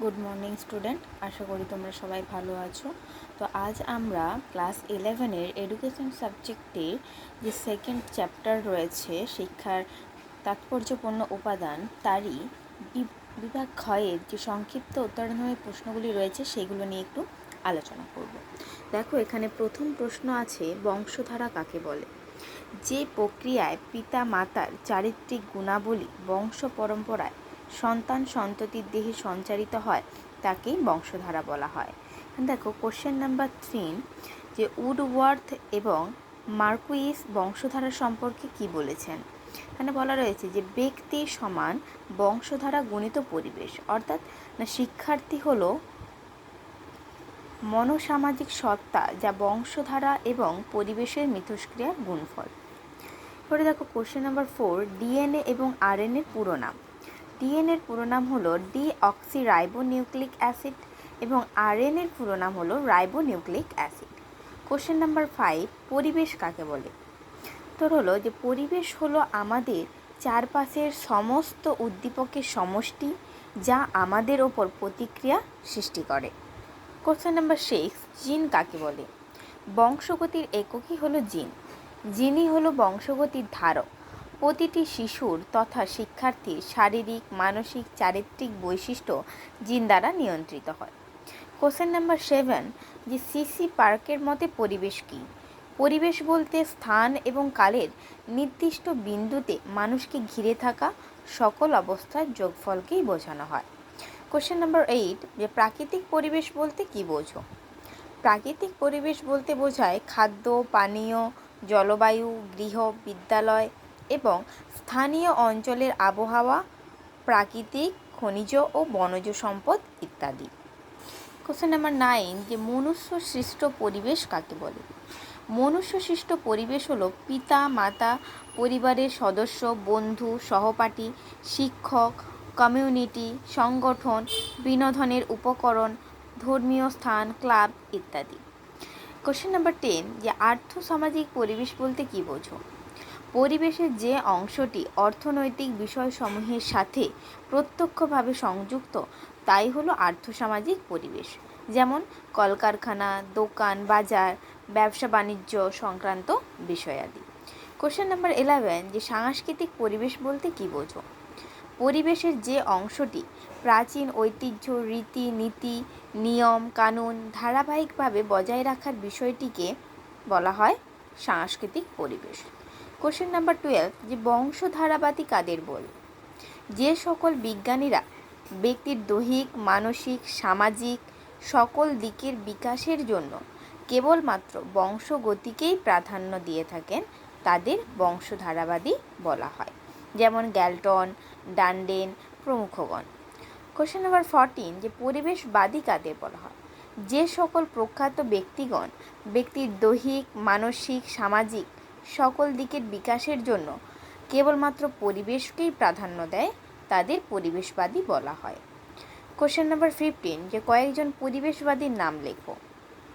Good morning student, আশা করি তোমরা সবাই ভালো আছো। তো আজ আমরা ক্লাস 11-এর এডুকেশন সাবজেক্টের যে সেকেন্ড চ্যাপ্টার রয়েছে শিক্ষার তাৎপর্যপূর্ণ উপাদান, তারই বিভাগ ক্ষয়ের যে সংক্ষিপ্ত উত্তরণমূলক প্রশ্নগুলি রয়েছে সেগুলো নিয়ে একটু আলোচনা করব। দেখো, এখানে প্রথম প্রশ্ন আছে, বংশধারা কাকে বলে? যে প্রক্রিয়ায় পিতা মাতার চারিত্রিক গুণাবলী বংশ পরম্পরায় সন্তান সন্ততির দেহে সঞ্চারিত হয় তাকেই বংশধারা বলা হয়। দেখো, কোশ্চেন নাম্বার 3, যে উডওয়ার্থ এবং মার্কুইস বংশধারা সম্পর্কে কি বলেছেন? এখানে বলা রয়েছে যে ব্যক্তি সমান বংশধারা গুণিত পরিবেশ, অর্থাৎ শিক্ষার্থী হলো মনোসামাজিক সত্তা যা বংশধারা এবং পরিবেশের মিথস্ক্রিয়ার গুণফল। এবারে দেখো, কোশ্চেন নাম্বার 4, ডিএনএ এবং আরএনএর পুরো নাম। ডিএনএর পুরো নাম হলো ডিঅক্সিরাইবোনিউক্লিক অ্যাসিড এবং আরএনএর পুরো নাম হলো রাইবোনিউক্লিক অ্যাসিড। কোশ্চেন নাম্বার 5, পরিবেশ কাকে বলে? তোর হলো যে পরিবেশ হলো আমাদের চারপাশের সমস্ত উদ্দীপকের সমষ্টি যা আমাদের ওপর প্রতিক্রিয়া সৃষ্টি করে। কোশ্চেন নাম্বার 6, জিন কাকে বলে? বংশগতির এককই হলো জিন। জিনই হলো বংশগতির ধারক। প্রতিটি শিশুর তথা শিক্ষার্থীর শারীরিক, মানসিক, চারিত্রিক বৈশিষ্ট্য জিন দ্বারা নিয়ন্ত্রিত হয়। কোশ্চেন নাম্বার 7, যে সিসি পার্কের মতে পরিবেশ কী? পরিবেশ বলতে স্থান এবং কালের নির্দিষ্ট বিন্দুতে মানুষকে ঘিরে থাকা সকল অবস্থার যোগফলকেই বোঝানো হয়। কোশ্চেন নাম্বার 8, যে প্রাকৃতিক পরিবেশ বলতে কী বোঝো? প্রাকৃতিক পরিবেশ বলতে বোঝায় খাদ্য, পানীয়, জলবায়ু, গৃহ, বিদ্যালয় এবং স্থানীয় অঞ্চলের আবহাওয়া, প্রাকৃতিক, খনিজ ও বনজ সম্পদ ইত্যাদি। কোশ্চেন নাম্বার 9, যে মনুষ্য সৃষ্ট পরিবেশ কাকে বলে? মনুষ্য সৃষ্ট পরিবেশ হলো পিতা মাতা, পরিবারের সদস্য, বন্ধু, সহপাঠী, শিক্ষক, কমিউনিটি, সংগঠন, বিনোদনের উপকরণ, ধর্মীয় স্থান, ক্লাব ইত্যাদি। কোশ্চেন নাম্বার 10, যে আর্থসামাজিক পরিবেশ বলতে কী বোঝো? পরিবেশের যে অংশটি অর্থনৈতিক বিষয়সমূহের সাথে প্রত্যক্ষভাবে সংযুক্ত তাই হলো আর্থসামাজিক পরিবেশ, যেমন কলকারখানা, দোকান, বাজার, ব্যবসা বাণিজ্য সংক্রান্ত বিষয়াদি। কোশ্চেন নাম্বার 11, যে সাংস্কৃতিক পরিবেশ বলতে কী বোঝো? পরিবেশের যে অংশটি প্রাচীন ঐতিহ্য, রীতি নীতি, নিয়ম কানুন ধারাবাহিকভাবে বজায় রাখার বিষয়টিকে বলা হয় সাংস্কৃতিক পরিবেশ। কোশ্চেন নাম্বার 12, যে বংশধারাবাদী কাদের বলে? যে সকল বিজ্ঞানীরা ব্যক্তির দৈহিক, মানসিক, সামাজিক সকল দিকের বিকাশের জন্য কেবলমাত্র বংশগতিকেই প্রাধান্য দিয়ে থাকেন তাদের বংশধারাবাদী বলা হয়, যেমন গ্যালটন, ডান্ডেন প্রমুখগণ। কোশ্চেন নাম্বার 14, যে পরিবেশবাদী কাদের বলা হয়? যে সকল প্রখ্যাত ব্যক্তিগণ ব্যক্তির দৈহিক, মানসিক, সামাজিক সকল দিকের বিকাশের জন্য কেবলমাত্র পরিবেশকেই প্রাধান্য দেয় তাদের পরিবেশবাদী বলা হয়। কোশ্চেন নাম্বার 15, যে কয়েকজন পরিবেশবাদীর নাম লেখো।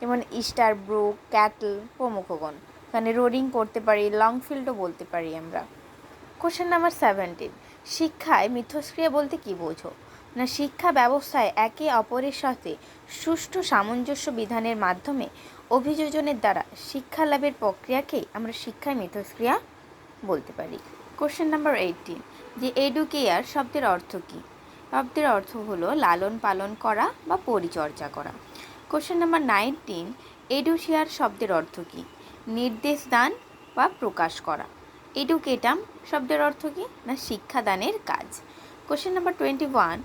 যেমন ইস্টারব্রুক, ক্যাটল প্রমুখগণ। এখানে রোডিং করতে পারি, লংফিল্ডও বলতে পারি আমরা। কোশ্চেন নাম্বার 17, শিক্ষায় মিথস্ক্রিয়া বলতে কী বোঝো? না, শিক্ষা ব্যবস্থায় একে অপরের সাথে সুষ্ঠু সামঞ্জস্য বিধানের মাধ্যমে অভিযোজনের দ্বারা শিক্ষা লাভের প্রক্রিয়াকেই আমরা শিক্ষায় মিথস্ক্রিয়া বলতে পারি। কোশ্চেন নাম্বার 18, যে এডুকেয়ার শব্দের অর্থ কী? শব্দের অর্থ হলো লালন পালন করা বা পরিচর্যা করা। কোশ্চেন নাম্বার 19, এডুশিয়ার শব্দের অর্থ কী? নির্দেশ দান বা প্রকাশ করা। এডুকেটাম শব্দের অর্থ কী? না, শিক্ষাদানের কাজ। কোশ্চেন নাম্বার 21,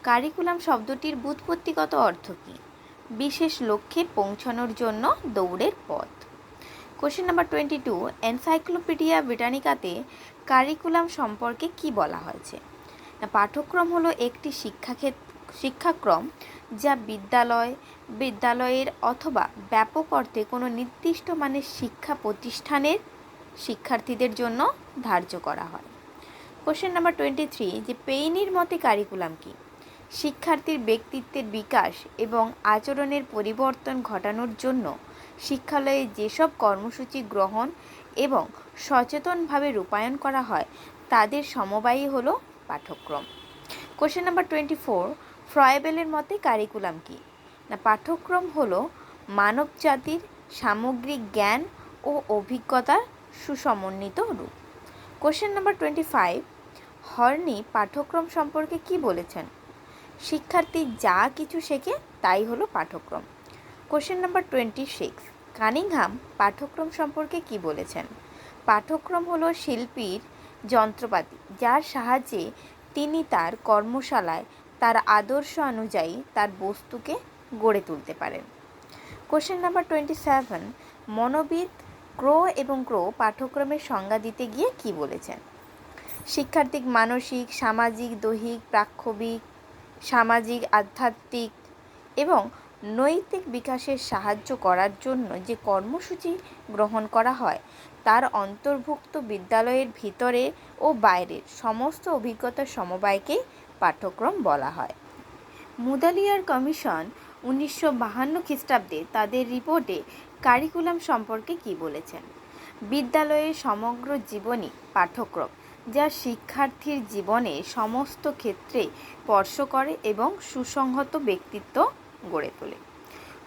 কারিকুলাম শব্দটির ব্যুৎপত্তিগত অর্থ কী? বিশেষ লক্ষ্যে পৌঁছানোর জন্য দৌড়ের পথ। কোশ্চেন নাম্বার 22, এনসাইক্লোপিডিয়া ব্রিটানিকাতে কারিকুলাম সম্পর্কে কি বলা হয়েছে? না, পাঠ্যক্রম হলো একটি শিক্ষাক্রম যা বিদ্যালয়ের অথবা ব্যাপক অর্থে কোনো নির্দিষ্ট মানের শিক্ষা প্রতিষ্ঠানের শিক্ষার্থীদের জন্য ধার্য করা হয়। কোশ্চেন নাম্বার 23, যে পেইনির মতে কারিকুলাম কি? শিক্ষার্থীর ব্যক্তিত্বের বিকাশ এবং আচরণের পরিবর্তন ঘটানোর জন্য শিক্ষালয়ে যেসব কর্মসূচি গ্রহণ এবং সচেতনভাবে রূপায়ণ করা হয় তাদের সমবায়ই হলো পাঠ্যক্রম। কোশ্চেন নাম্বার 24, ফ্রয়েবেলের মতে কারিকুলাম কি? না, পাঠ্যক্রম হলো মানব জাতির সামগ্রিক জ্ঞান ও অভিজ্ঞতার সুসমন্বিত রূপ। কোশ্চেন নাম্বার 25, হর্নি পাঠ্যক্রম সম্পর্কে কি বলেছেন? শিক্ষার্থী যা কিছু শেখে তাই হলো পাঠ্যক্রম। কোশ্চেন নাম্বার 26, কানিংহাম পাঠ্যক্রম সম্পর্কে কি বলেছেন? পাঠ্যক্রম হলো শিল্পীর যন্ত্রপাতি যার সাহায্যে তিনি তার কর্মশালায় তার আদর্শ অনুযায়ী তার বস্তুকে গড়ে তুলতে পারেন। কোশ্চেন নাম্বার 27, মনোবিদ ক্রো এবং ক্রো পাঠ্যক্রমের সংজ্ঞা দিতে গিয়ে কি বলেছেন? শিক্ষার্থী মানসিক, সামাজিক, দৈহিক, প্রাক্ষবিক, সামাজিক, আধ্যাত্মিক এবং নৈতিক বিকাশের সাহায্য করার জন্য যে কর্মসূচি গ্রহণ করা হয় তার অন্তর্ভুক্ত বিদ্যালয়ের ভিতরে ও বাইরের সমস্ত অভিজ্ঞতার সমবায়কেই পাঠ্যক্রম বলা হয়। মুদালিয়ার কমিশন 1952 খ্রিস্টাব্দে তাদের রিপোর্টে কারিকুলাম সম্পর্কে কি বলেছেন? বিদ্যালয়ের সমগ্র জীবনী পাঠ্যক্রম যা শিক্ষার্থীর জীবনে সমস্ত ক্ষেত্রে স্পর্শ করে এবং সুসংহত ব্যক্তিত্ব গড়ে তোলে।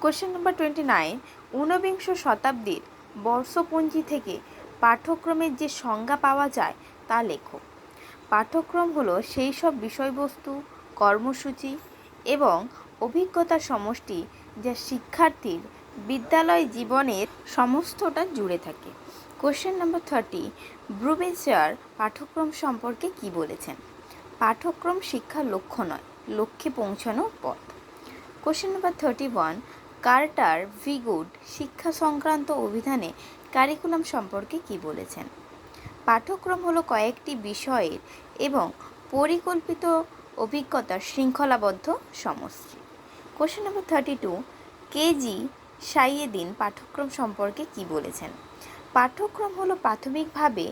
কোশ্চেন নাম্বার 29, ঊনবিংশ শতাব্দীর বর্ষপঞ্জি থেকে পাঠ্যক্রমের যে সংজ্ঞা পাওয়া যায় তা লেখো। পাঠ্যক্রম হলো সেই সব বিষয়বস্তু, কর্মসূচি এবং অভিজ্ঞতার সমষ্টি যা শিক্ষার্থীর বিদ্যালয় জীবনের সমস্তটা জুড়ে থাকে। কোশ্চেন নাম্বার 30, ব্রুবেচার পাঠ্যক্রম সম্পর্কে কি বলেছেন? পাঠ্যক্রম শিক্ষার লক্ষ্য নয়, লক্ষ্যে পৌঁছানোর পথ। Question number 31, Carter V good শিক্ষা সংক্রান্ত অভিধানে কারিকুলাম সম্পর্কে কি বলেছেন? পাঠ্যক্রম হলো কয়েকটি বিষয়ের এবং পরিকল্পিত অভিজ্ঞতার শৃঙ্খলাবদ্ধ সমষ্টি। কোশ্চেন নাম্বার 32, কেজি সাইয়েদিন পাঠ্যক্রম সম্পর্কে কি বলেছেন? পাঠ্যক্রম হলো প্রাথমিকভাবে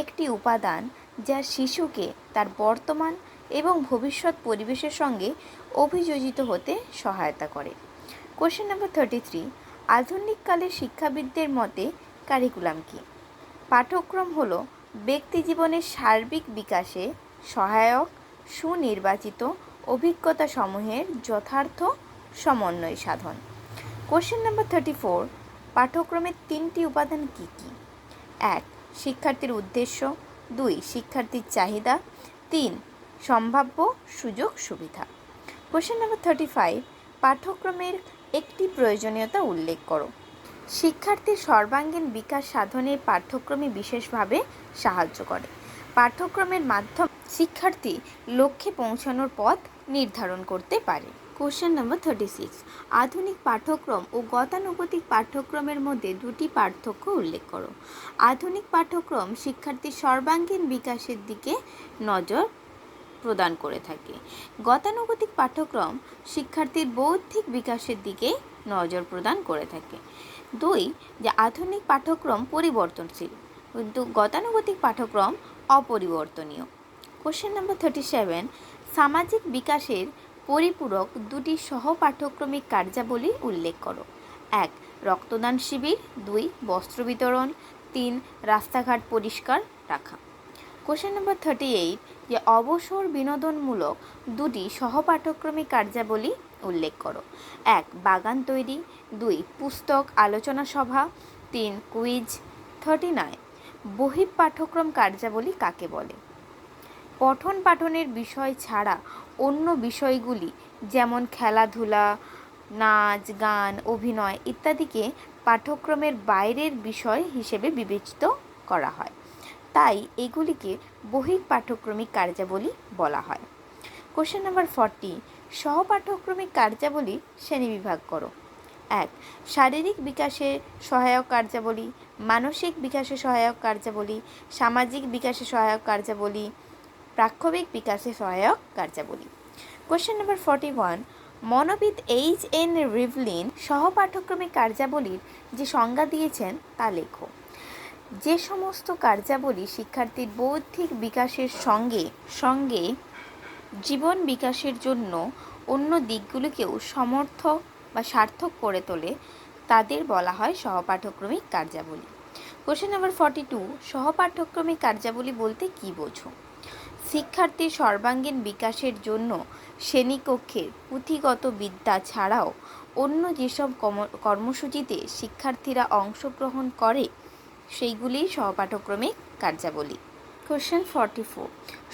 একটি উপাদান যা শিশুকে তার বর্তমান এবং ভবিষ্যৎ পরিবেশের সঙ্গে অভিযোজিত হতে সহায়তা করে। কোশ্চেন নাম্বার 33, আধুনিককালের শিক্ষাবিদদের মতে কারিকুলাম কি? পাঠ্যক্রম হলো ব্যক্তি জীবনের সার্বিক বিকাশে সহায়ক সুনির্বাচিত অভিজ্ঞতা সমূহের যথার্থ সমন্বয় সাধন। কোশ্চেন নাম্বার 34, পাঠ্যক্রমের 3টি উপাদান কি কি? 1, শিক্ষার্থীর উদ্দেশ্য, 2, শিক্ষার্থীর চাহিদা, 3, সম্ভাব্য সুযোগ সুবিধা। কোশ্চেন নাম্বার 35, পাঠ্যক্রমের একটি প্রয়োজনীয়তা উল্লেখ করো। শিক্ষার্থীর সর্বাঙ্গীন বিকাশ সাধনে পাঠ্যক্রমে বিশেষভাবে সাহায্য করে। পাঠ্যক্রমের মাধ্যমে শিক্ষার্থী লক্ষ্যে পৌঁছানোর পথ নির্ধারণ করতে পারে। কোশ্চেন নাম্বার 36, আধুনিক পাঠ্যক্রম ও গতানুগতিক পাঠ্যক্রমের মধ্যে দুটি পার্থক্য উল্লেখ করো। আধুনিক পাঠ্যক্রম শিক্ষার্থীর সর্বাঙ্গীন বিকাশের দিকে নজর প্রদান করে থাকে। গতানুগতিক পাঠ্যক্রম শিক্ষার্থীর বৌদ্ধিক বিকাশের দিকে নজর প্রদান করে থাকে। 2, যে আধুনিক পাঠ্যক্রম পরিবর্তনশীল কিন্তু গতানুগতিক পাঠ্যক্রম অপরিবর্তনীয়। কোশ্চেন নাম্বার 37, সামাজিক বিকাশের পরিপূরক দুটি সহ পাঠ্যক্রমিক কার্যাবলী উল্লেখ করো। 1, রক্তদান শিবির, 2, বস্ত্র বিতরণ, 3, রাস্তাঘাট পরিষ্কার রাখা। কোশ্চেন নাম্বার 38, যে অবসর বিনোদনমূলক দুটি সহ পাঠ্যক্রমিক কার্যাবলী উল্লেখ করো। 1, বাগান তৈরি, 2, পুস্তক আলোচনা সভা, 3, কুইজ। 39, বহিঃপাঠ্যক্রম কার্যাবলী কাকে বলে? পঠন পাঠনের বিষয় ছাড়া অন্য বিষয়গুলি যেমন খেলাধুলা, নাচ, গান, অভিনয় ইত্যাদিকে পাঠ্যক্রমের বাইরের বিষয় হিসেবে বিবেচিত করা হয়, তাই এগুলিকে বহিঃপাঠ্যক্রমিক কার্যাবলী বলা হয়। কোশ্চেন নাম্বার 40, সহপাঠ্যক্রমিক কার্যাবলী শ্রেণীবিভাগ করো। 1, শারীরিক বিকাশে সহায়ক কার্যাবলী, মানসিক বিকাশে সহায়ক কার্যাবলী, সামাজিক বিকাশে সহায়ক কার্যাবলী, প্রাক্ষবিক বিকাশে সহায়ক কার্যাবলী। Question number 41, মনোবিদ H.N. রিভলিন সহপাঠ্যক্রমিক কার্যাবলীর যে সংজ্ঞা দিয়েছেন তা লেখো। যে সমস্ত কার্যাবলী শিক্ষার্থীর বৌদ্ধিক বিকাশের সঙ্গে সঙ্গে জীবন বিকাশের জন্য অন্য দিকগুলিকেও সমর্থক বা সার্থক করে তোলে তাদের বলা হয় সহপাঠ্যক্রমিক কার্যাবলী। কোশ্চেন নাম্বার 42, সহপাঠ্যক্রমিক কার্যাবলী বলতে কী বোঝো? শিক্ষার্থীর সর্বাঙ্গীন বিকাশের জন্য শ্রেণীকক্ষের পুঁথিগত বিদ্যা ছাড়াও অন্য যেসব কর্মসূচিতে শিক্ষার্থীরা অংশগ্রহণ করে সেইগুলি সহপাঠক্রমিক কার্যাবলী। কোশ্চেন 44,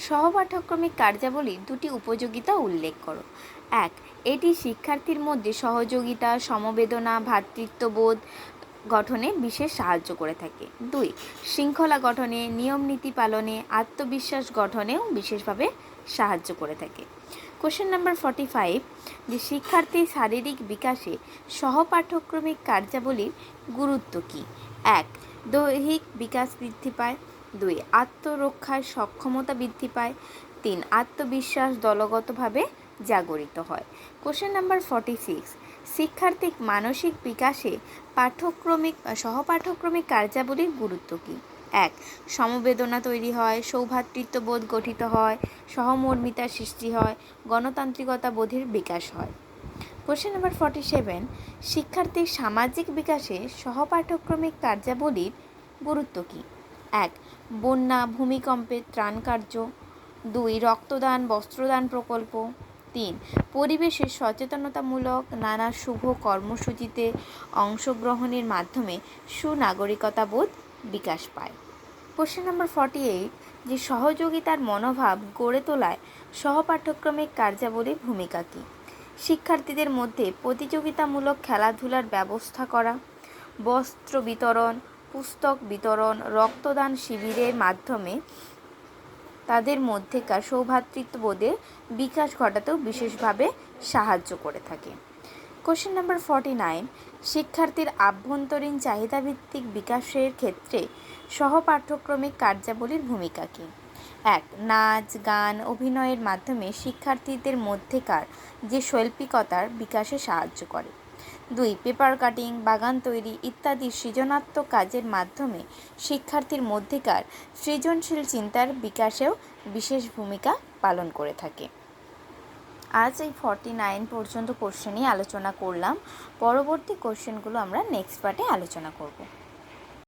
সহপাঠক্রমিক কার্যাবলীর দুটি উপযোগিতা উল্লেখ করো। 1. এটি শিক্ষার্থীর মধ্যে সহযোগিতা, সমবেদনা, ভ্রাতৃত্ববোধ গঠনে বিশেষ সাহায্য করে থাকে। 2. শৃঙ্খলা গঠনে, নিয়ম নীতি পালনে, আত্মবিশ্বাস গঠনেও বিশেষভাবে সাহায্য করে থাকে। কোশ্চেন নাম্বার 45, যে শিক্ষার্থীর শারীরিক বিকাশে সহপাঠক্রমিক কার্যাবলীর গুরুত্ব কী? 1. দৈহিক বিকাশ বৃদ্ধি পায়। 2. আত্মরক্ষার সক্ষমতা বৃদ্ধি পায়। 3. আত্মবিশ্বাস দলগতভাবে জাগরিত হয়। কোশ্চেন নাম্বার 46, শিক্ষার্থীর মানসিক বিকাশে সহপাঠক্রমিক কার্যাবলীর গুরুত্ব কী? 1. সমবেদনা তৈরি হয়, সৌভ্রাতৃত্ববোধ গঠিত হয়, সহমর্মিতার সৃষ্টি হয়, গণতান্ত্রিকতা বোধের বিকাশ হয়। কোশ্চেন নাম্বার 47, শিক্ষার্থীর সামাজিক বিকাশে সহপাঠক্রমিক কার্যাবলীর গুরুত্ব কী? 1. বন্যা ভূমিকম্পে ত্রাণ কার্য। 2. রক্তদান বস্ত্রদান প্রকল্প। 3. পরিবেশের সচেতনতামূলক নানা শুভ কর্মসূচিতে অংশগ্রহণের মাধ্যমে সুনাগরিকতাবোধ বিকাশ পায়। কোশ্চেন নাম্বার 48, যে সহযোগিতার মনোভাব গড়ে তোলায় সহপাঠক্রমিক কার্যাবলীর ভূমিকা কী? শিক্ষার্থীদের মধ্যে প্রতিযোগিতামূলক খেলাধুলার ব্যবস্থা করা, বস্ত্র বিতরণ, পুস্তক বিতরণ, রক্তদান শিবিরের মাধ্যমে তাদের মধ্যেকার সৌভ্রাতৃত্ববোধের বিকাশ ঘটাতেও বিশেষভাবে সাহায্য করে থাকে। কোশ্চেন নাম্বার 49, শিক্ষার্থীর আভ্যন্তরীণ চাহিদাভিত্তিক বিকাশের ক্ষেত্রে সহপাঠ্যক্রমিক কার্যাবলীর ভূমিকা কী? 1. নাচ গান অভিনয়ের মাধ্যমে শিক্ষার্থীদের মধ্যেকার যে শৈল্পিকতার বিকাশে সাহায্য করে। 2. পেপার কাটিং, বাগান তৈরি ইত্যাদি সৃজনাত্মক কাজের মাধ্যমে শিক্ষার্থীর মধ্যেকার সৃজনশীল চিন্তার বিকাশেও বিশেষ ভূমিকা পালন করে থাকে। আজ এই 49 পর্যন্ত কোশ্চেনই আলোচনা করলাম। পরবর্তী কোশ্চেনগুলো আমরা নেক্সট পার্টে আলোচনা করব।